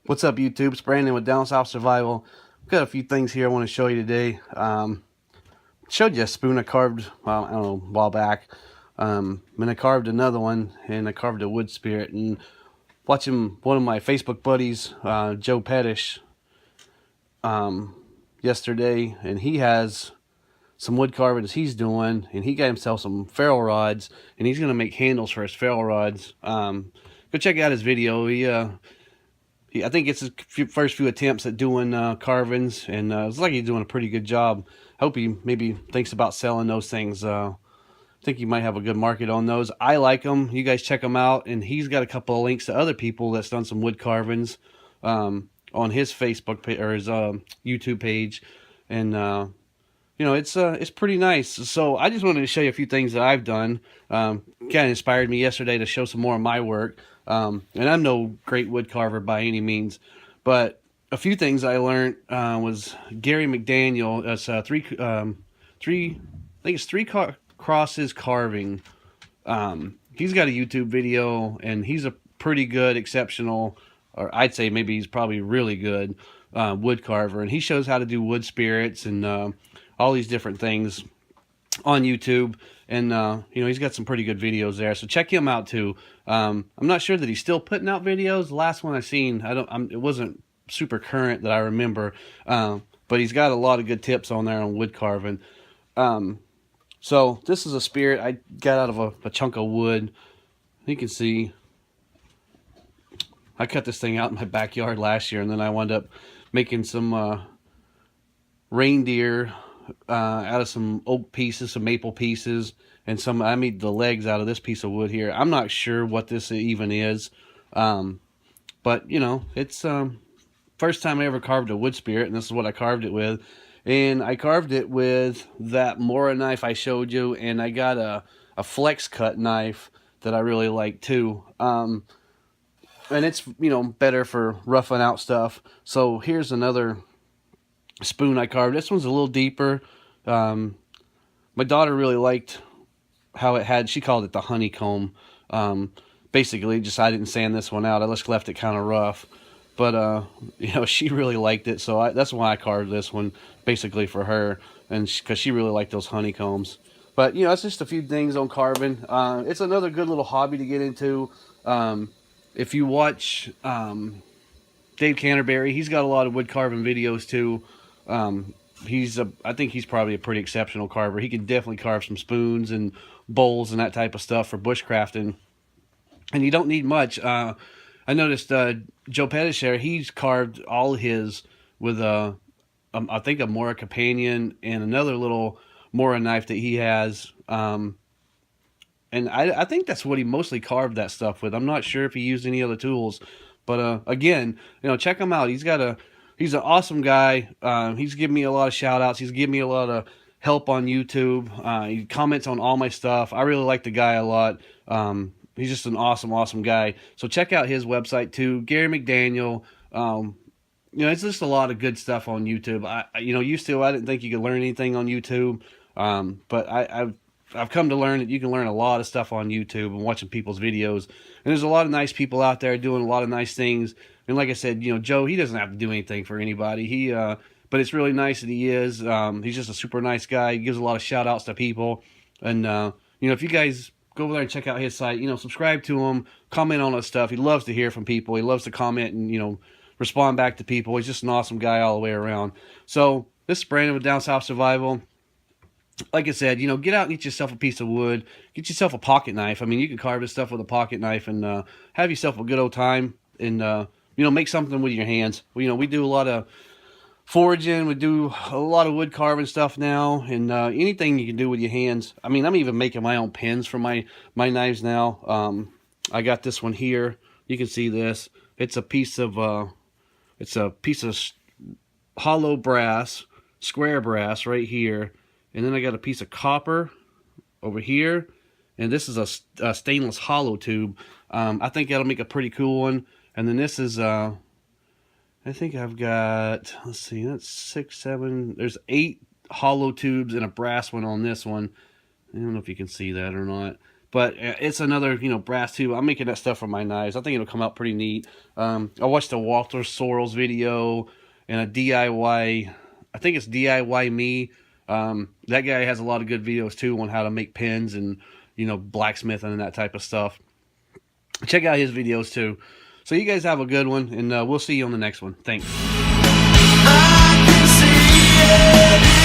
What's up, YouTube? It's Brandon with Down South Survival. I've got a few things here I want to show you today. Showed you a spoon I carved, well, I don't know, a while back. And I carved another one, and I carved a wood spirit. And watching one of my Facebook buddies, Joe Pettish, yesterday, and he has some wood carvings he's doing, and he got himself some ferrule rods, and he's going to make handles for his ferrule rods. Go check out his video. I think it's his first few attempts at doing carvings, and it's like he's doing a pretty good job. I hope he maybe thinks about selling those things. I think he might have a good market on those. I like them. You guys check them out, and he's got a couple of links to other people that's done some wood carvings on his Facebook page or his YouTube page, and it's pretty nice. So I just wanted to show you a few things that I've done. Kind of inspired me yesterday to show some more of my work. And I'm no great wood carver by any means, but a few things I learned was Gary McDaniel. That's three crosses carving. He's got a YouTube video, and he's a pretty good, exceptional, or I'd say maybe he's probably really good wood carver, and he shows how to do wood spirits and all these different things on YouTube, and he's got some pretty good videos there, so check him out too. I'm not sure that he's still putting out videos. The last one I seen, it wasn't super current that I remember, but he's got a lot of good tips on there on wood carving. So this is a spirit I got out of a chunk of wood. You can see I cut this thing out in my backyard last year, and then I wound up making some reindeer out of some oak pieces, some maple pieces, and I made the legs out of this piece of wood here. I'm not sure what this even is, but it's first time I ever carved a wood spirit, and this is what I carved it with. And I carved it with that Mora knife I showed you, and I got a flex cut knife that I really like too. And it's better for roughing out stuff. So here's another spoon I carved. This one's a little deeper. My daughter really liked how it had, she called it the honeycomb. Basically just I didn't sand this one out. I just left it kind of rough, but she really liked it, so that's why I carved this one basically for her, and because she really liked those honeycombs. But it's just a few things on carving. It's another good little hobby to get into. If you watch Dave Canterbury, he's got a lot of wood carving videos too. I think he's probably a pretty exceptional carver. He can definitely carve some spoons and bowls and that type of stuff for bushcrafting, and you don't need much. I noticed Joe Pettish there, he's carved all his with I think a Mora companion and another little Mora knife that he has, and I think that's what he mostly carved that stuff with. I'm not sure if he used any other tools, but again, check him out. He's an awesome guy. He's given me a lot of shout outs. He's given me a lot of help on YouTube. He comments on all my stuff. I really like the guy a lot. He's just an awesome guy. So check out his website too, Gary McDaniel. It's just a lot of good stuff on YouTube. I didn't think you could learn anything on YouTube, but I've come to learn that you can learn a lot of stuff on YouTube and watching people's videos. And there's a lot of nice people out there doing a lot of nice things. And like I said, Joe, he doesn't have to do anything for anybody. But it's really nice that he is. He's just a super nice guy. He gives a lot of shout outs to people. And, if you guys go over there and check out his site, subscribe to him, comment on his stuff. He loves to hear from people. He loves to comment and, respond back to people. He's just an awesome guy all the way around. So this is Brandon with Down South Survival. Like I said, get out and get yourself a piece of wood. Get yourself a pocket knife. I mean, you can carve this stuff with a pocket knife and have yourself a good old time and, make something with your hands. We do a lot of foraging. We do a lot of wood carving stuff now, and anything you can do with your hands. I mean, I'm even making my own pins for my knives now. I got this one here. You can see this. It's a piece of hollow brass, square brass right here. And then I got a piece of copper over here. And this is a stainless hollow tube. I think that'll make a pretty cool one. And then this is, I think I've got, let's see, that's 6, 7, there's 8 hollow tubes and a brass one on this one. I don't know if you can see that or not. But it's another, you know, brass tube. I'm making that stuff for my knives. I think it'll come out pretty neat. I watched a Walter Sorrells video and a DIY, I think it's DIY Me. That guy has a lot of good videos too on how to make pins and, you know, blacksmithing and that type of stuff. Check out his videos too. So you guys have a good one, and we'll see you on the next one. Thanks. I can see it.